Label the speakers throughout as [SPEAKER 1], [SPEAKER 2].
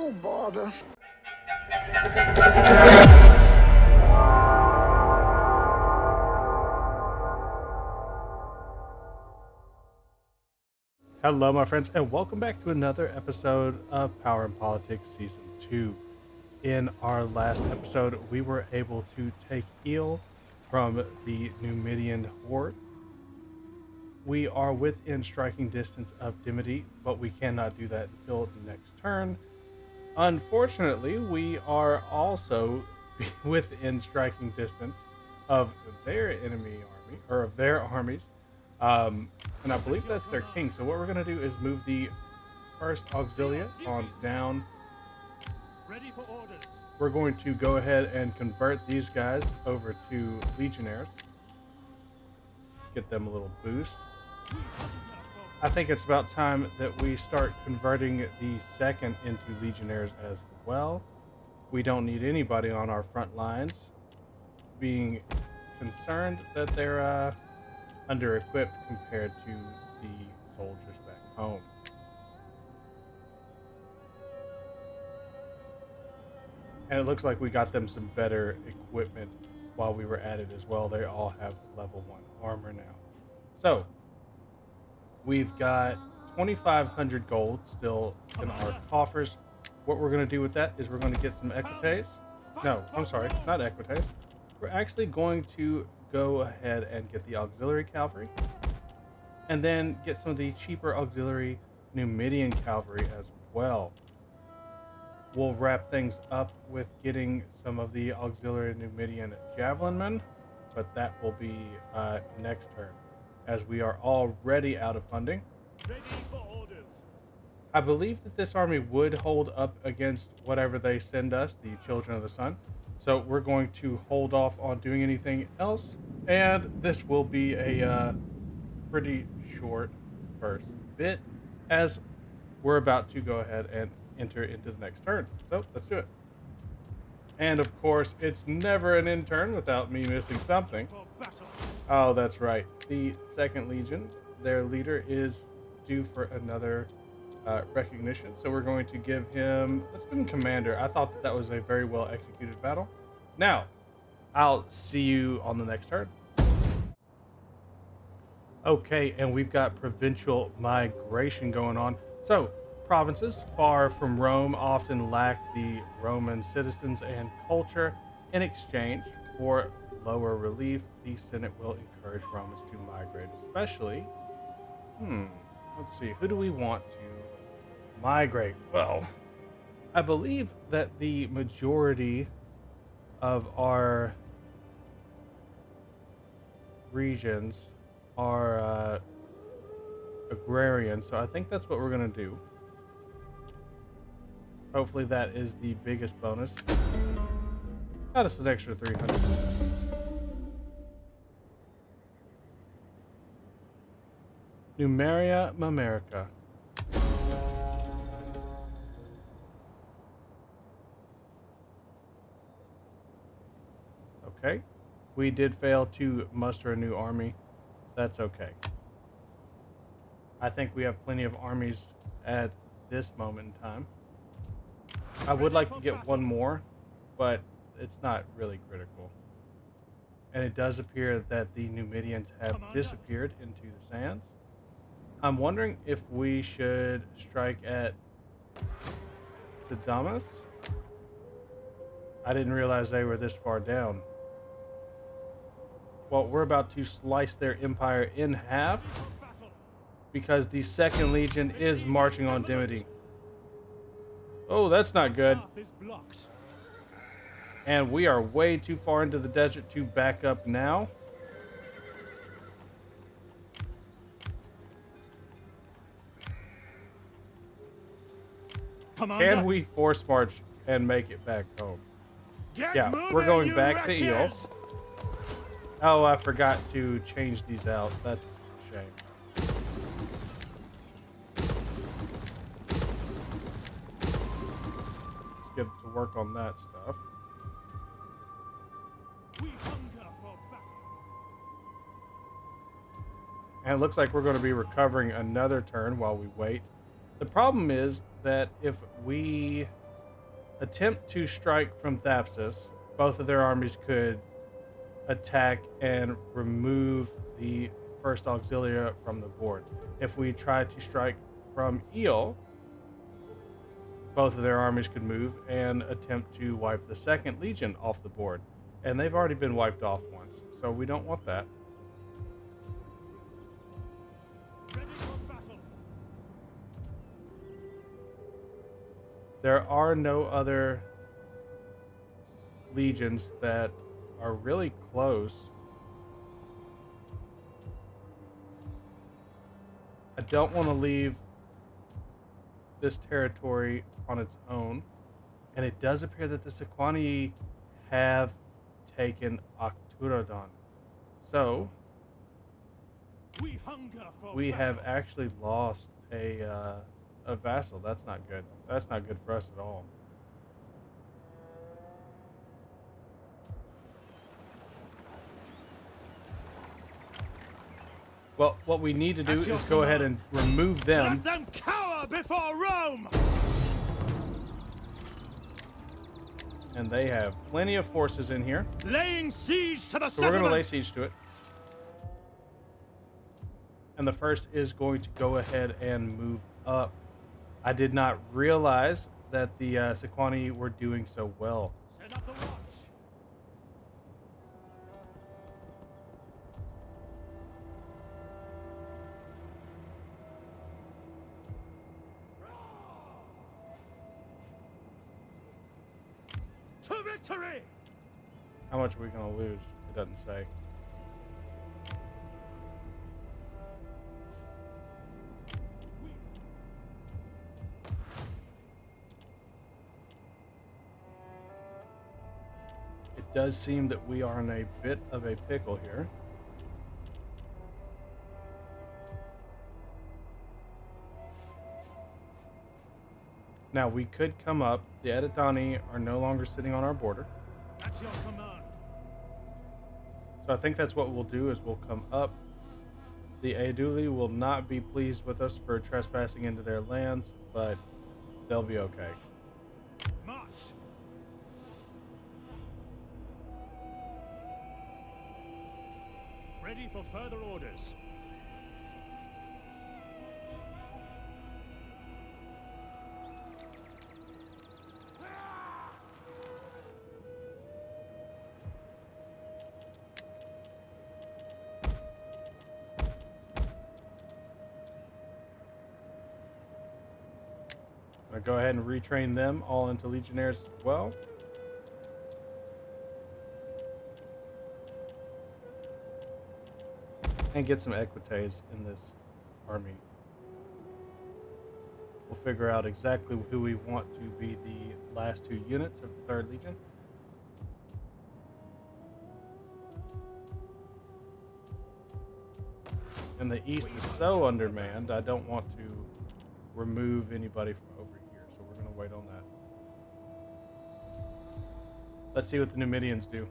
[SPEAKER 1] Oh, bother.
[SPEAKER 2] Hello, my friends, and welcome back to another episode of Power and Politics Season 2. In our last episode, we were able to take Eel from the Numidian horde. We are within striking distance of Dimity, but we cannot do that until the next turn. Unfortunately, we are also within striking distance of their enemy army, or of their armies. And I believe that's their king. So what we're going to do is move the first auxilia on down.
[SPEAKER 3] Ready for orders.
[SPEAKER 2] We're going to go ahead and convert these guys over to legionnaires. Get them a little boost. I think it's about time that we start converting the second into legionnaires as well. We don't need anybody on our front lines being concerned that they're under-equipped compared to the soldiers back home. And it looks like we got them some better equipment while we were at it as well. They all have level 1 armor now. So, we've got 2,500 gold still in our coffers. What we're going to do with that is we're going to get some equites. No, I'm sorry, not equites. We're actually going to go ahead and get the auxiliary cavalry and then get some of the cheaper auxiliary Numidian cavalry as well. We'll wrap things up with getting some of the auxiliary Numidian javelin men, but that will be next turn as we are already out of funding.
[SPEAKER 3] Ready for orders.
[SPEAKER 2] I believe that this army would hold up against whatever they send us, the Children of the Sun. So we're going to hold off on doing anything else, and this will be a pretty short first bit as we're about to go ahead and enter into the next turn. So let's do it. And of course, it's never an in turn without me missing something.
[SPEAKER 3] For battle.
[SPEAKER 2] Oh, that's right. The 2nd Legion, their leader, is due for another recognition. So we're going to give him, let's give him Commander. I thought that that was a very well executed battle. Now, I'll see you on the next turn. Okay, and we've got provincial migration going on. So, provinces far from Rome often lack the Roman citizens and culture. In exchange for lower relief, the Senate will encourage Romans to migrate, especially, let's see, who do we want to migrate? Well, I believe that the majority of our regions are agrarian, so I think that's what we're going to do. Hopefully that is the biggest bonus. Got us an extra 300. Numeria Mamerica. Okay. We did fail to muster a new army. That's okay. I think we have plenty of armies at this moment in time. I would like to get one more, but it's not really critical. And it does appear that the Numidians have disappeared into the sands. I'm wondering if we should strike at Sedamus. I didn't realize they were this far down. Well, we're about to slice their empire in half because the 2nd Legion is marching on Dimity. Oh, that's not good. And we are way too far into the desert to back up now.
[SPEAKER 3] Commander.
[SPEAKER 2] Can we force march and make it back home? Yeah, we're going back to Eel. Oh, I forgot to change these out. That's a shame. Let's get to work on that stuff.
[SPEAKER 3] We hunger for battle.
[SPEAKER 2] And it looks like we're going to be recovering another turn while we wait. The problem is that if we attempt to strike from Thapsus, both of their armies could attack and remove the first auxilia from the board. If we try to strike from Eel, both of their armies could move and attempt to wipe the second legion off the board. And they've already been wiped off once, so we don't want that.
[SPEAKER 3] Ready for battle.
[SPEAKER 2] There are no other legions that are really close. I don't want to leave this territory on its own, and it does appear that the Sequani have taken Octurodon. So
[SPEAKER 3] We hunger for
[SPEAKER 2] we
[SPEAKER 3] battle.
[SPEAKER 2] have actually lost a vassal. That's not good. That's not good for us at all. Well, what we need to do
[SPEAKER 3] At your
[SPEAKER 2] is go ahead and
[SPEAKER 3] command.
[SPEAKER 2] remove them.
[SPEAKER 3] Let them cower before Rome.
[SPEAKER 2] And they have plenty of forces in here.
[SPEAKER 3] Laying siege to the
[SPEAKER 2] So we're going to lay
[SPEAKER 3] settlement.
[SPEAKER 2] siege to it. And the first is going to go ahead and move up. I did not realize that the Sequani were doing so well.
[SPEAKER 3] Set up the watch. To victory!
[SPEAKER 2] How much are we going to lose? It doesn't say. It does seem that we are in a bit of a pickle here. Now, we could come up. The Editani are no longer sitting on our border.
[SPEAKER 3] At your command.
[SPEAKER 2] So I think that's what we'll do is we'll come up. The Aeduli will not be pleased with us for trespassing into their lands, but they'll be okay.
[SPEAKER 3] March. Ready for further orders.
[SPEAKER 2] I'm going to go ahead and retrain them all into legionnaires as well. And get some equites in this army. We'll figure out exactly who we want to be the last two units of the 3rd Legion. And the east is so undermanned, I don't want to remove anybody from over here, so we're going to wait on that. Let's see what the Numidians do.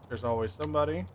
[SPEAKER 2] There's always somebody.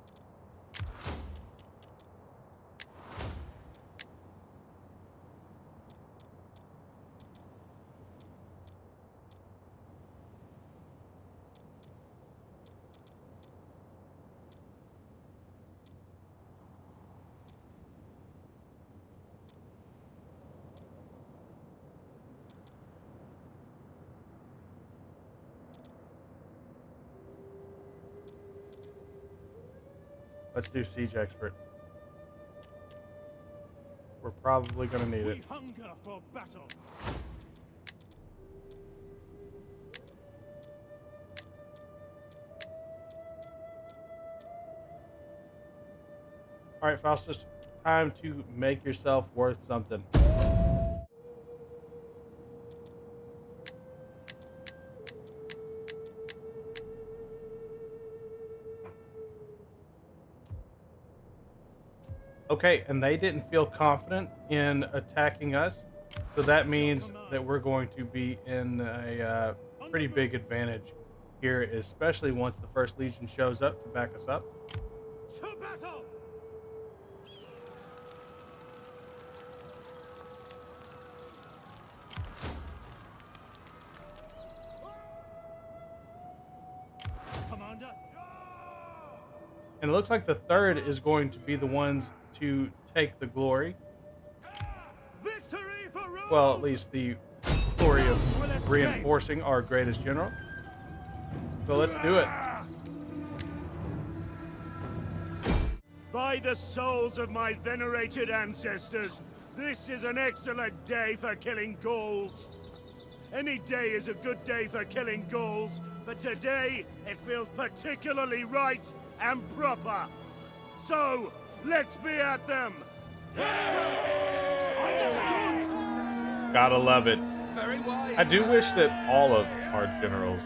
[SPEAKER 2] Let's do siege expert. We're probably going to need
[SPEAKER 3] We
[SPEAKER 2] it.
[SPEAKER 3] hunger for battle.
[SPEAKER 2] All right, Faustus, time to make yourself worth something. Okay, and they didn't feel confident in attacking us, so that means that we're going to be in a pretty big advantage here, especially once the 1st Legion shows up to back us up.
[SPEAKER 3] To battle! Commander.
[SPEAKER 2] And it looks like the third is going to be the ones to take the glory.
[SPEAKER 3] Victory for Rome!
[SPEAKER 2] Well, at least the glory
[SPEAKER 3] Will
[SPEAKER 2] of
[SPEAKER 3] escape.
[SPEAKER 2] reinforcing our greatest general. So let's do it.
[SPEAKER 3] By the souls of my venerated ancestors, this is an excellent day for killing Gauls. Any day is a good day for killing Gauls, but today it feels particularly right and proper. So, let's be at them!
[SPEAKER 2] Gotta love it.
[SPEAKER 1] Very wise.
[SPEAKER 2] I do wish that all of our generals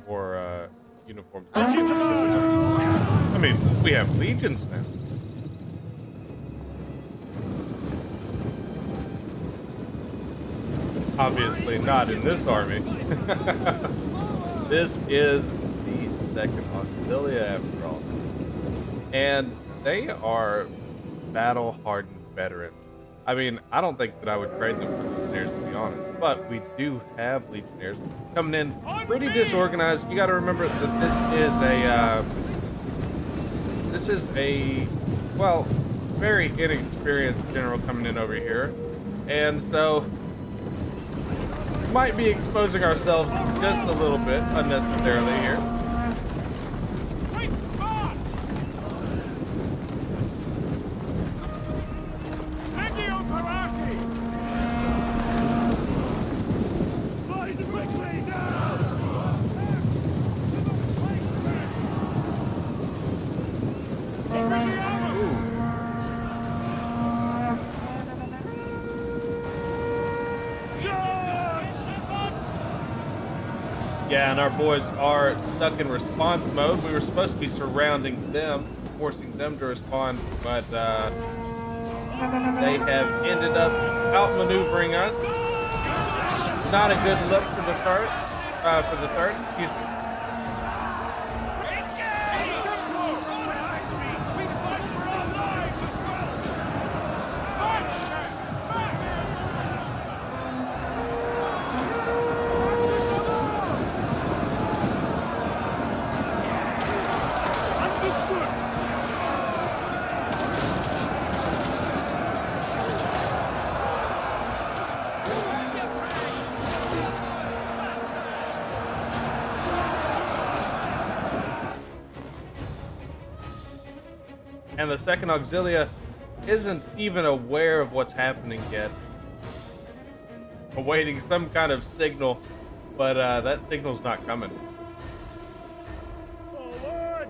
[SPEAKER 2] wore uniforms.
[SPEAKER 3] At your command!
[SPEAKER 2] I mean, we have legions now. Obviously not in this army. This is the second Auxilia after all. And they are battle-hardened veterans. I mean, I don't think that I would trade them for legionnaires, to be honest. But we do have legionnaires coming in pretty disorganized. You got to remember that this is a well, very inexperienced general coming in over here, and so might be exposing ourselves just a little bit unnecessarily here.
[SPEAKER 3] Quick march! Legio Parati! Fight quickly now!
[SPEAKER 2] Yeah, and our boys are stuck in response mode. We were supposed to be surrounding them, forcing them to respond, but they have ended up outmaneuvering us. Not a good look for the third. Excuse me. And the second Auxilia isn't even aware of what's happening yet. Awaiting some kind of signal, but that signal's not coming.
[SPEAKER 3] Forward!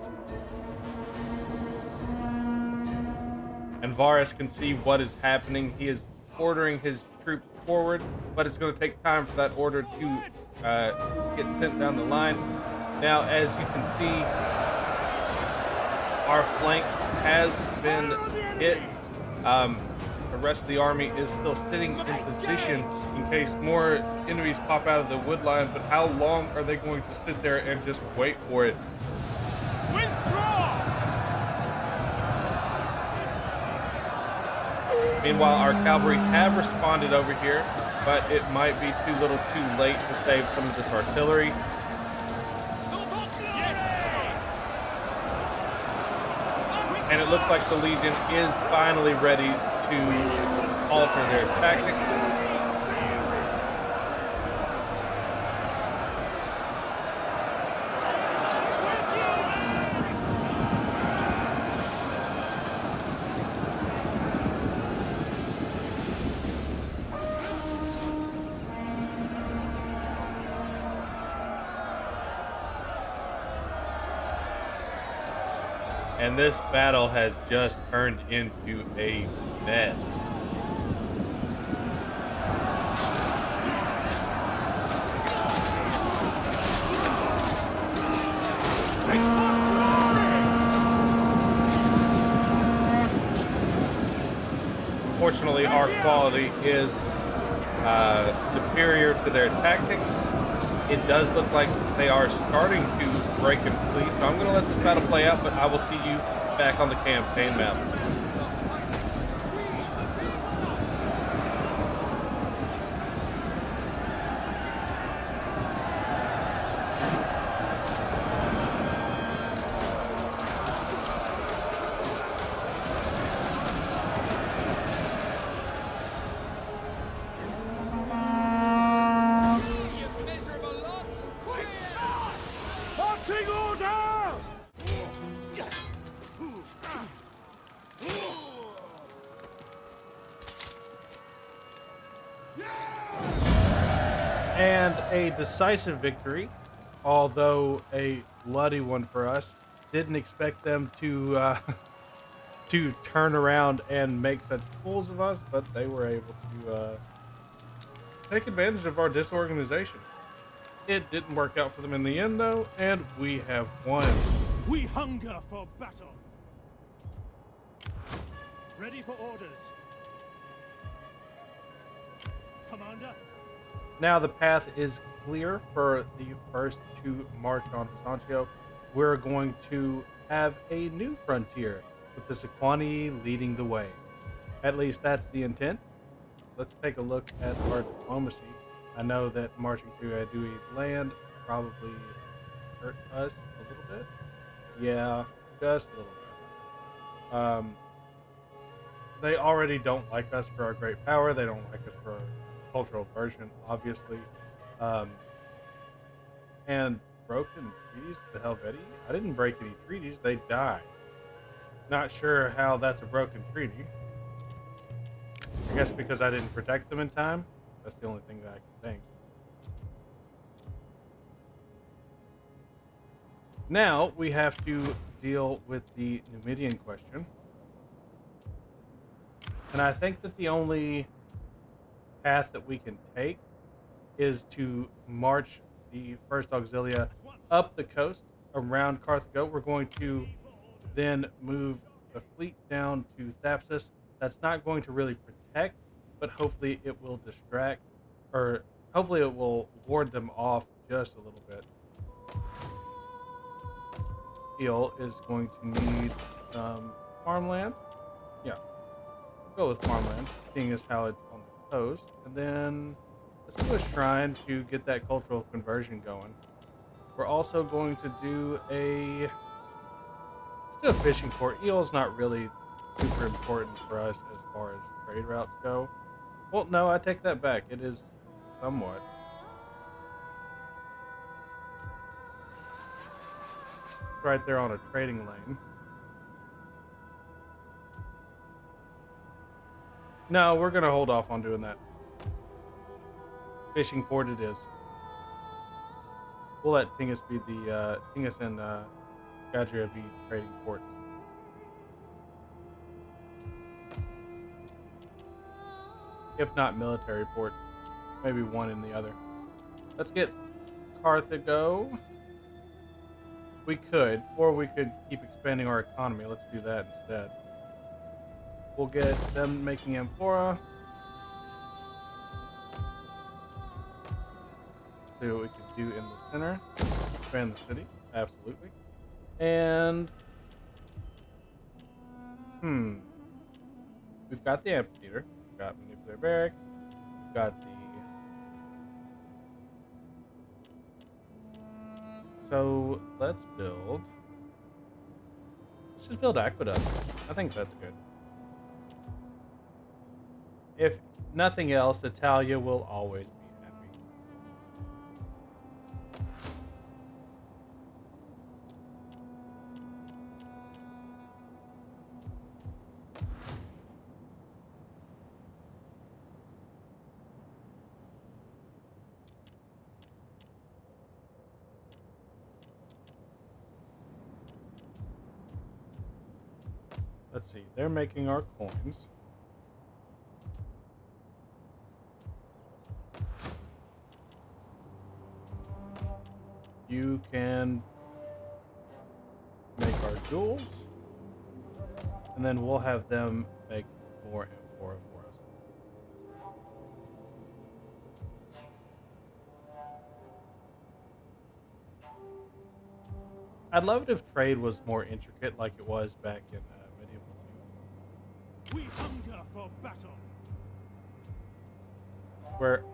[SPEAKER 2] And Varus can see what is happening. He is ordering his troops forward, but it's going to take time for that order to get sent down the line. Now, as you can see, our flank has been hit. The rest of the army is still sitting in position in case more enemies pop out of the wood line, but how long are they going to sit there and just wait for it?
[SPEAKER 3] Withdraw!
[SPEAKER 2] Meanwhile, our cavalry have responded over here, but it might be too little too late to save some of this artillery. And it looks like the Legion is finally ready to alter their tactics. And this battle has just turned into a mess. Fortunately, our quality is superior to their tactics. It does look like they are starting to break and flee, so I'm going to let this battle play out, but I will see you back on the campaign map. And a decisive victory, although a bloody one for us. Didn't expect them to to turn around and make such fools of us, but they were able to take advantage of our disorganization. It didn't work out for them in the end, though, and we have won.
[SPEAKER 3] We hunger for battle. Ready for orders. Commander.
[SPEAKER 2] Now the path is clear for the first to march on Sancho. We're going to have a new frontier with the Sequani leading the way. At least that's the intent. Let's take a look at our diplomacy. I know that marching to Adui land probably hurt us a little bit. Yeah, just a little bit. They already don't like us for our great power. They don't like us for our cultural version, obviously. And broken treaties to the Helvetii? I didn't break any treaties. They died. Not sure how that's a broken treaty. I guess because I didn't protect them in time. That's the only thing that I can think. Now we have to deal with the Numidian question. And I think that the only path that we can take is to march the first auxilia up the coast around Carthago. We're going to then move the fleet down to Thapsus. That's not going to really protect, but hopefully it will distract, or hopefully it will ward them off just a little bit. Eel is going to need farmland. Yeah, we'll go with farmland, seeing as how it's on the coast. And then let's do a shrine to get that cultural conversion going. We're also going to do let's do a fishing port. Eel's not really super important for us as far as trade routes go. Well, no, I take that back. It is somewhat. It's right there on a trading lane. No, we're going to hold off on doing that. Fishing port it is. We'll let Tingus be the Tingus and Gadria be trading ports. If not military ports, maybe one in the other. Let's get Carthago. We could, or we could keep expanding our economy. Let's do that instead. We'll get them making Amphora. See what we can do in the center. Expand the city, absolutely. And we've got the amphitheater, we've got manipulator barracks, we've got the. So let's just build aqueducts. I think that's good. If nothing else, Italia will always be happy. Let's see, they're making our coins. You can make our jewels, and then we'll have them make more amphora for us. I'd love it if trade was more intricate like it was back in Medieval 2.
[SPEAKER 3] We hunger for battle.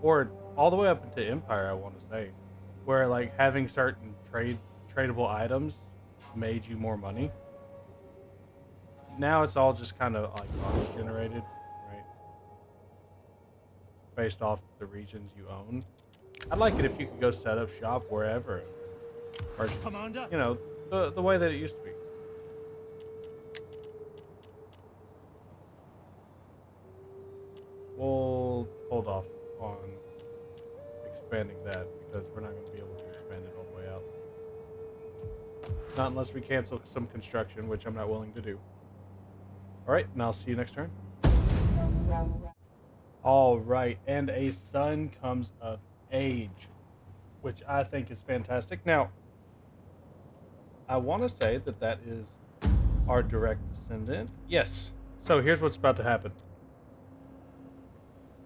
[SPEAKER 2] Or all the way up into Empire, I want to say. Where like having certain tradable items made you more money. Now it's all just kind of like auto generated, right? Based off the regions you own. I'd like it if you could go set up shop wherever. Versus,
[SPEAKER 3] Commander,
[SPEAKER 2] you know, the way that it used to be. We'll hold off on expanding that because we're not going to be able to expand it all the way out. Not unless we cancel some construction, which I'm not willing to do. All right, and I'll see you next turn. All right, and a son comes of age, which I think is fantastic. Now, I want to say that that is our direct descendant. Yes. So here's what's about to happen.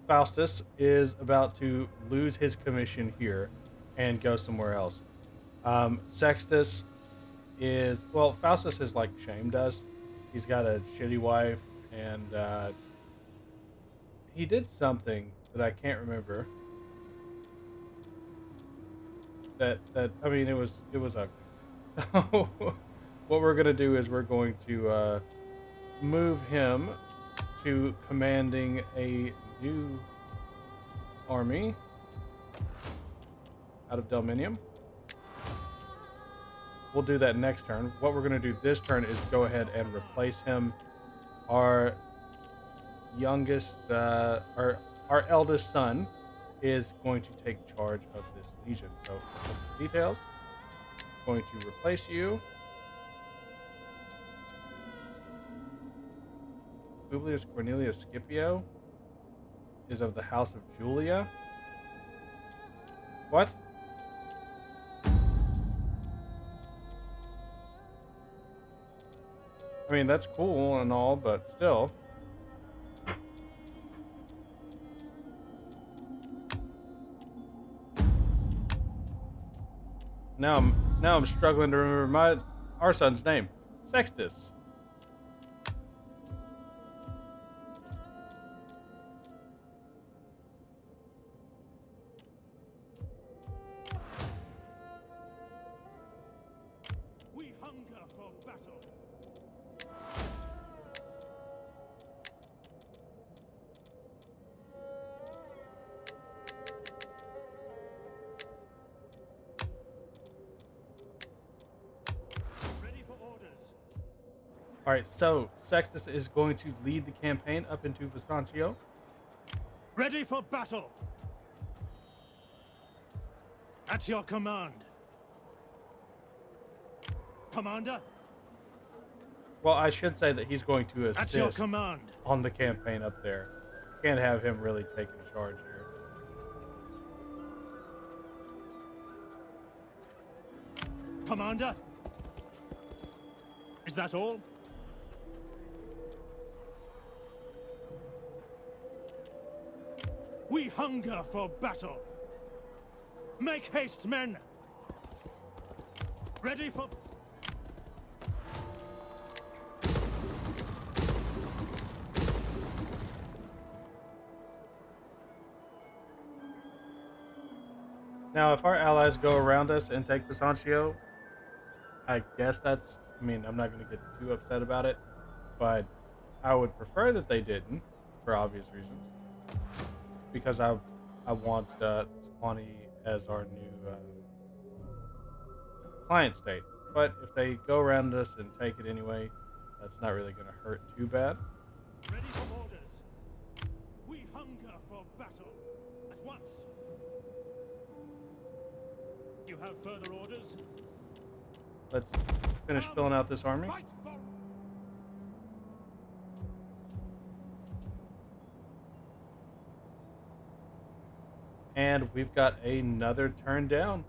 [SPEAKER 2] Faustus is about to lose his commission here and go somewhere else. Sextus is, well, Faustus is like shamed us. He's got a shitty wife, and he did something that I can't remember. That I mean, it was ugly. So what we're gonna do is we're going to move him to commanding a new army out of Delminium. We'll do that next turn. What we're going to do this turn is go ahead and replace him. Our youngest, our eldest son is going to take charge of this legion. So details. Going to replace you. Publius Cornelius Scipio is of the House of Julia. What? I mean, that's cool and all, but still. Now I'm struggling to remember our son's name. Sextus.
[SPEAKER 3] We hunger for battle. Ready for orders.
[SPEAKER 2] All right, so Sextus is going to lead the campaign up into Vistanccio.
[SPEAKER 3] Ready for battle. At your command. Commander?
[SPEAKER 2] Well, I should say that he's going to
[SPEAKER 3] At your
[SPEAKER 2] assist
[SPEAKER 3] command.
[SPEAKER 2] on the campaign up there. Can't have him really taking charge here.
[SPEAKER 3] Commander? Is that all? We hunger for battle. Make haste, men. Ready for...
[SPEAKER 2] Now, if our allies go around us and take Vistanccio, I guess that's... I mean, I'm not going to get too upset about it, but I would prefer that they didn't, for obvious reasons. Because I want Sequani as our new client state. But if they go around us and take it anyway, that's not really going to hurt too bad.
[SPEAKER 3] Ready for orders. We hunger for battle. At once. You have further orders?
[SPEAKER 2] Let's finish filling out this army.
[SPEAKER 3] Fight for...
[SPEAKER 2] And we've got another turn down.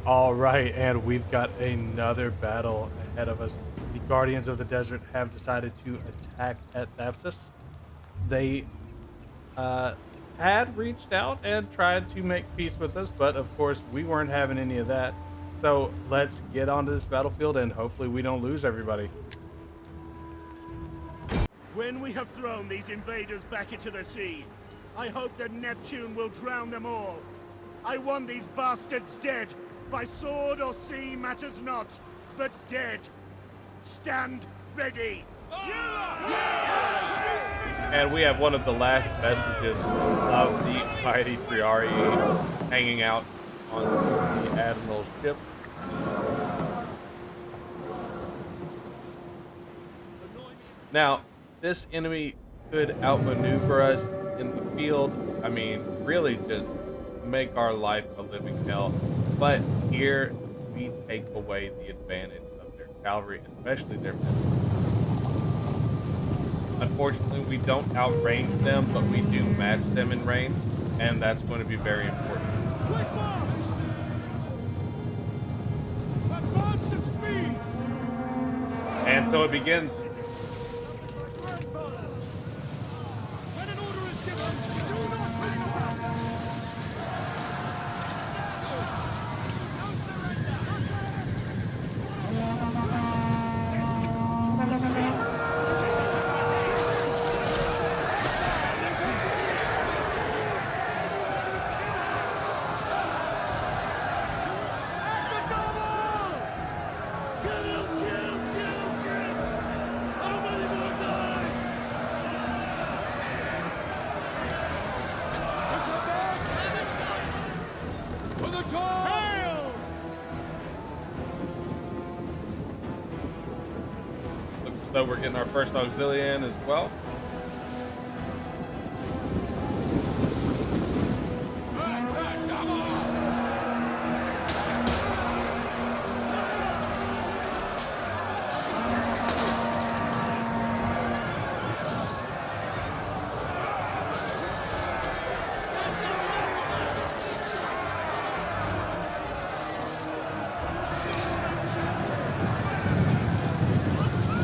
[SPEAKER 2] All right, and we've got another battle ahead of us. The Guardians of the Desert have decided to attack at Thapsus. They had reached out and tried to make peace with us, but of course we weren't having any of that. So let's get onto this battlefield and hopefully we don't lose everybody.
[SPEAKER 3] When we have thrown these invaders back into the sea, I hope that Neptune will drown them all. I want these bastards dead. By sword or sea matters not, but dead. Stand ready.
[SPEAKER 2] And we have one of the last vestiges of the mighty Priori hanging out on the Admiral's ship. Now, this enemy could outmaneuver us in the field, I mean, really just make our life a living hell. But here, we take away the advantage of their cavalry, especially their men. Unfortunately, we don't outrange them, but we do match them in range, and that's going to be very important.
[SPEAKER 3] Quick march! Advance at speed!
[SPEAKER 2] And so it begins.
[SPEAKER 3] Grandfathers! When an order is given, do not hang about!
[SPEAKER 2] So we're getting our first auxilia in as well.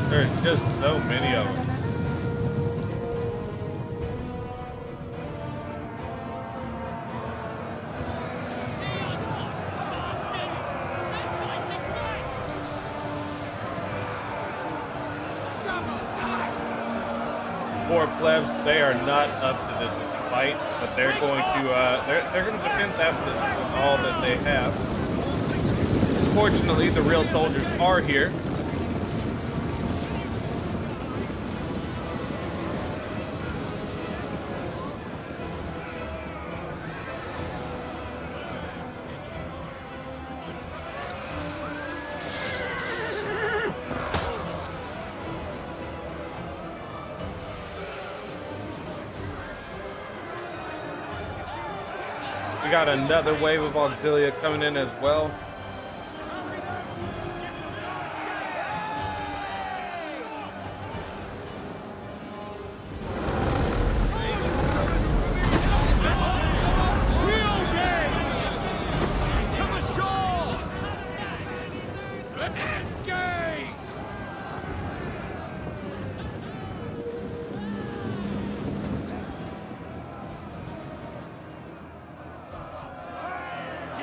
[SPEAKER 2] There's just so many of them. Poor plebs, they are not up to this fight, but they're going to defend Thapsus with all that they have. Fortunately, the real soldiers are here. We got another wave of auxilia coming in as well.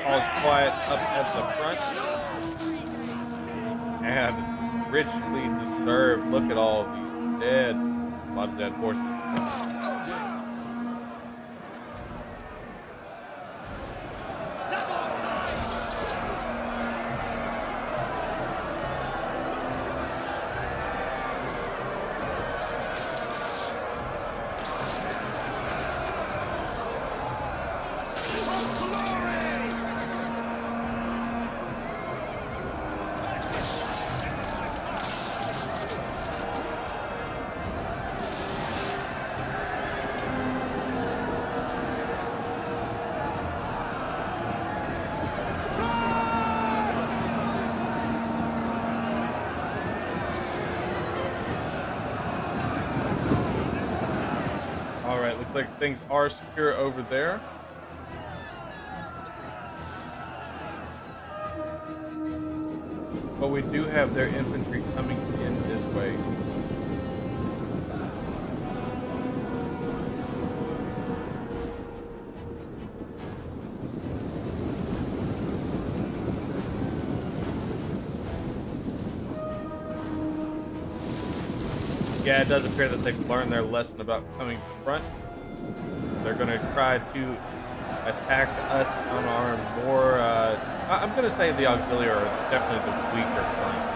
[SPEAKER 2] All's quiet up at the front. And richly deserved. Look at all these dead. A lot of dead horses. Alright, looks like things are secure over there. But we do have their infantry coming in this way. Yeah, it does appear that they've learned their lesson about coming to front. They're going to try to attack us on our more, I'm going to say the auxiliary are definitely the weaker flank.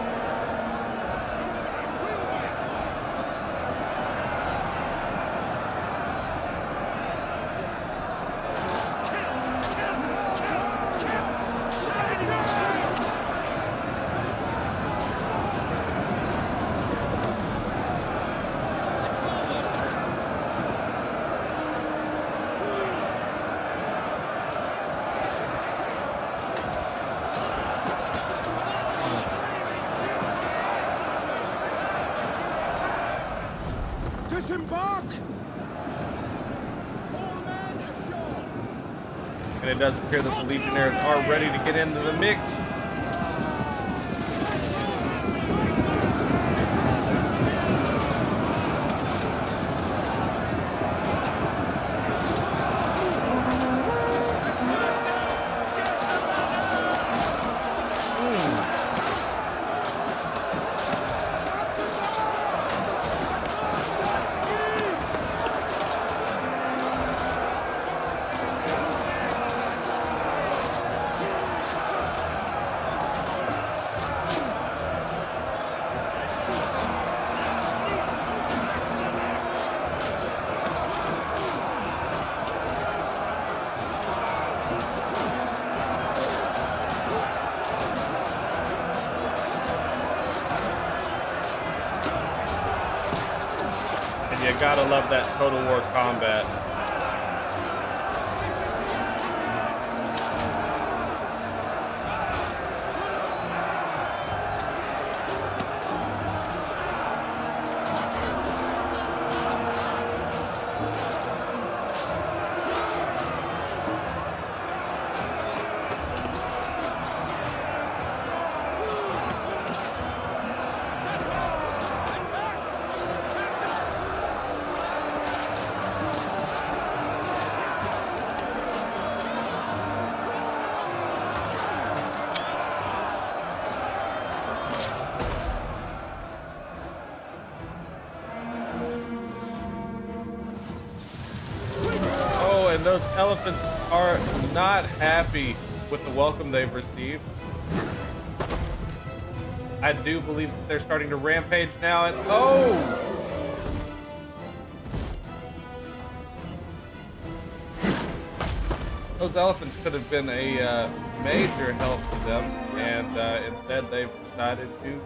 [SPEAKER 3] embark!
[SPEAKER 2] And it does appear that the Legionnaires are ready to get into the mix. You gotta love that Total War combat. And those elephants are not happy with the welcome they've received. I do believe that they're starting to rampage now, and oh! Those elephants could have been a major help to them, and instead they've decided to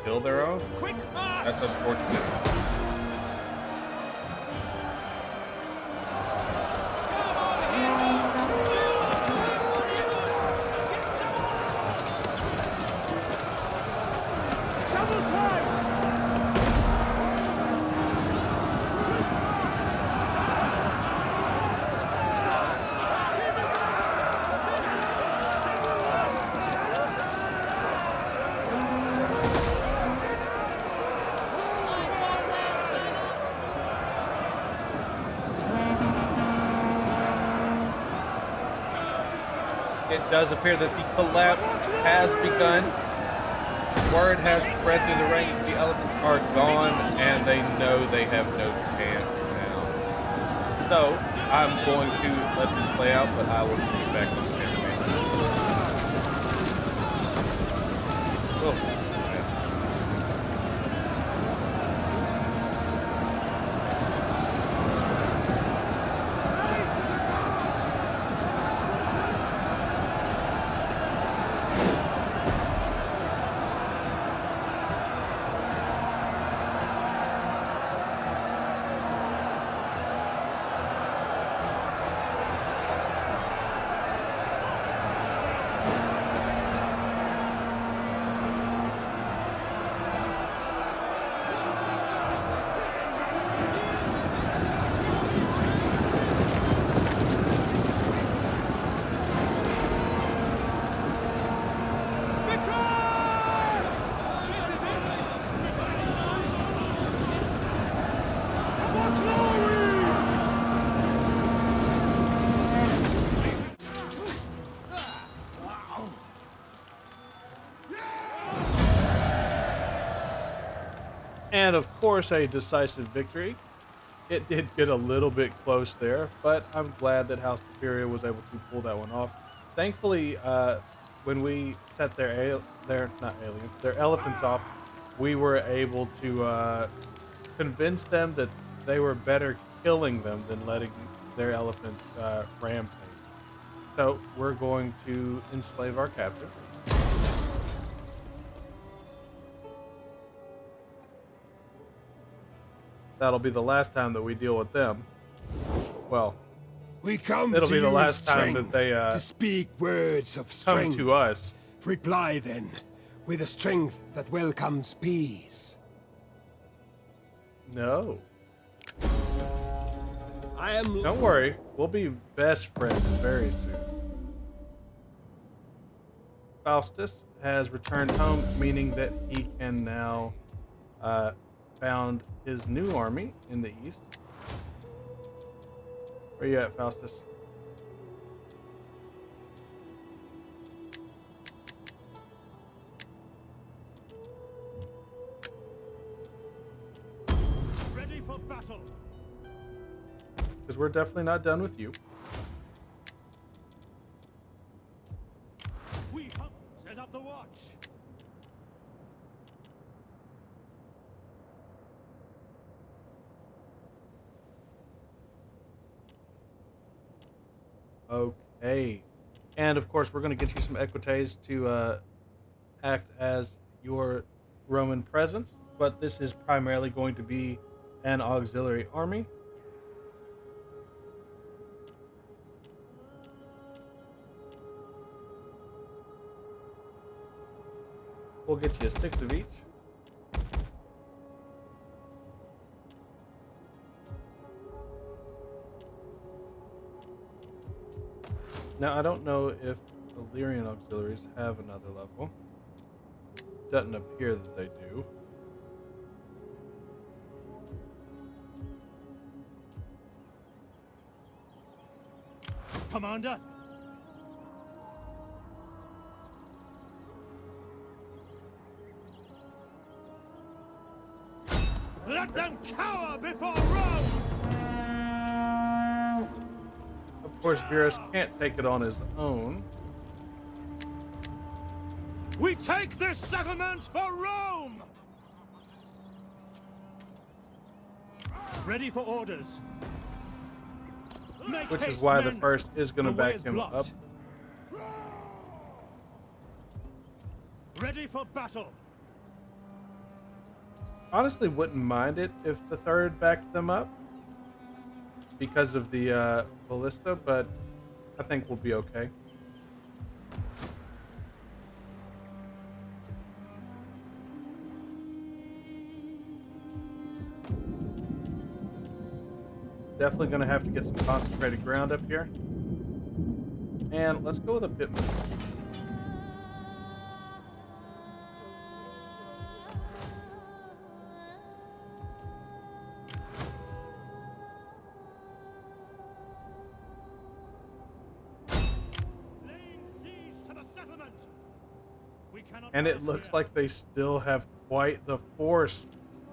[SPEAKER 2] kill their own.
[SPEAKER 3] Quick march!
[SPEAKER 2] That's unfortunate. It does appear that the collapse has begun. Word has spread through the ranks. The elephants are gone, and they know they have no chance now. So, I'm going to let this play out, but I will see you back on the campaign. Oh. And of course, a decisive victory. It did get a little bit close there, but I'm glad that House Papiria was able to pull that one off. Thankfully, when we set their elephants off, we were able to convince them that they were better killing them than letting their elephants rampage. So we're going to enslave our captive. That'll be the last time that we deal with them. Well,
[SPEAKER 3] we come
[SPEAKER 2] it'll
[SPEAKER 3] to
[SPEAKER 2] be the
[SPEAKER 3] you
[SPEAKER 2] last time that they
[SPEAKER 3] to speak words of strength.
[SPEAKER 2] come to us.
[SPEAKER 3] Reply then, with a strength that welcomes peace.
[SPEAKER 2] No.
[SPEAKER 1] I am.
[SPEAKER 2] Don't worry. We'll be best friends very soon. Faustus has returned home, meaning that he can now found his new army in the east. Where you at, Faustus?
[SPEAKER 3] Ready for battle.
[SPEAKER 2] Because we're definitely not done with you.
[SPEAKER 3] We hunt. Set up the watch.
[SPEAKER 2] Okay. And of course, we're going to get you some equites to act as your Roman presence, but this is primarily going to be an auxiliary army. We'll get you 6 of each. Now, I don't know if Illyrian auxiliaries have another level. Doesn't appear that they do.
[SPEAKER 3] Commander. Let them cower before Rome!
[SPEAKER 2] Of course, Virus can't take it on his own.
[SPEAKER 3] We take this settlement for Rome! Ready for orders. Make
[SPEAKER 2] Which is
[SPEAKER 3] haste,
[SPEAKER 2] why the
[SPEAKER 3] men.
[SPEAKER 2] first is going to
[SPEAKER 3] The way
[SPEAKER 2] back
[SPEAKER 3] is
[SPEAKER 2] him up.
[SPEAKER 3] blocked. Ready for battle.
[SPEAKER 2] Honestly, wouldn't mind it if the third backed them up because of the ballista, but I think we'll be okay. Definitely going to have to get some concentrated ground up here. And let's go with a pitman.
[SPEAKER 3] Laying siege to the settlement. We cannot
[SPEAKER 2] And it
[SPEAKER 3] pass
[SPEAKER 2] looks
[SPEAKER 3] here.
[SPEAKER 2] like they still have quite the force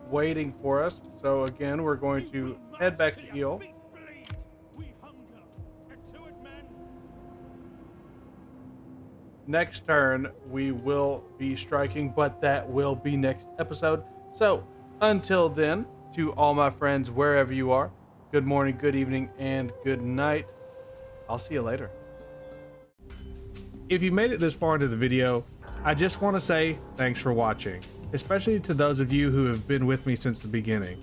[SPEAKER 2] waiting for us. So again, we're going to head back to Eel.
[SPEAKER 3] We hunger. Get to it, men.
[SPEAKER 2] Next turn, we will be striking, but that will be next episode. So until then, to all my friends, wherever you are, good morning, good evening, and good night. I'll see you later. If you made it this far into the video, I just want to say thanks for watching, especially to those of you who have been with me since the beginning.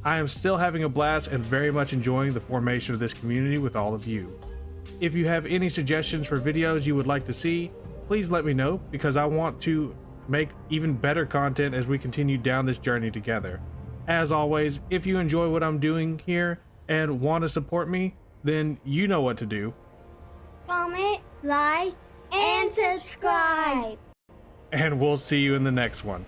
[SPEAKER 2] I am still having a blast and very much enjoying the formation of this community with all of you. If you have any suggestions for videos you would like to see, please let me know, because I want to make even better content as we continue down this journey together. As always, if you enjoy what I'm doing here and want to support me, then you know what to do.
[SPEAKER 4] Comment, like, and subscribe.
[SPEAKER 2] And we'll see you in the next one.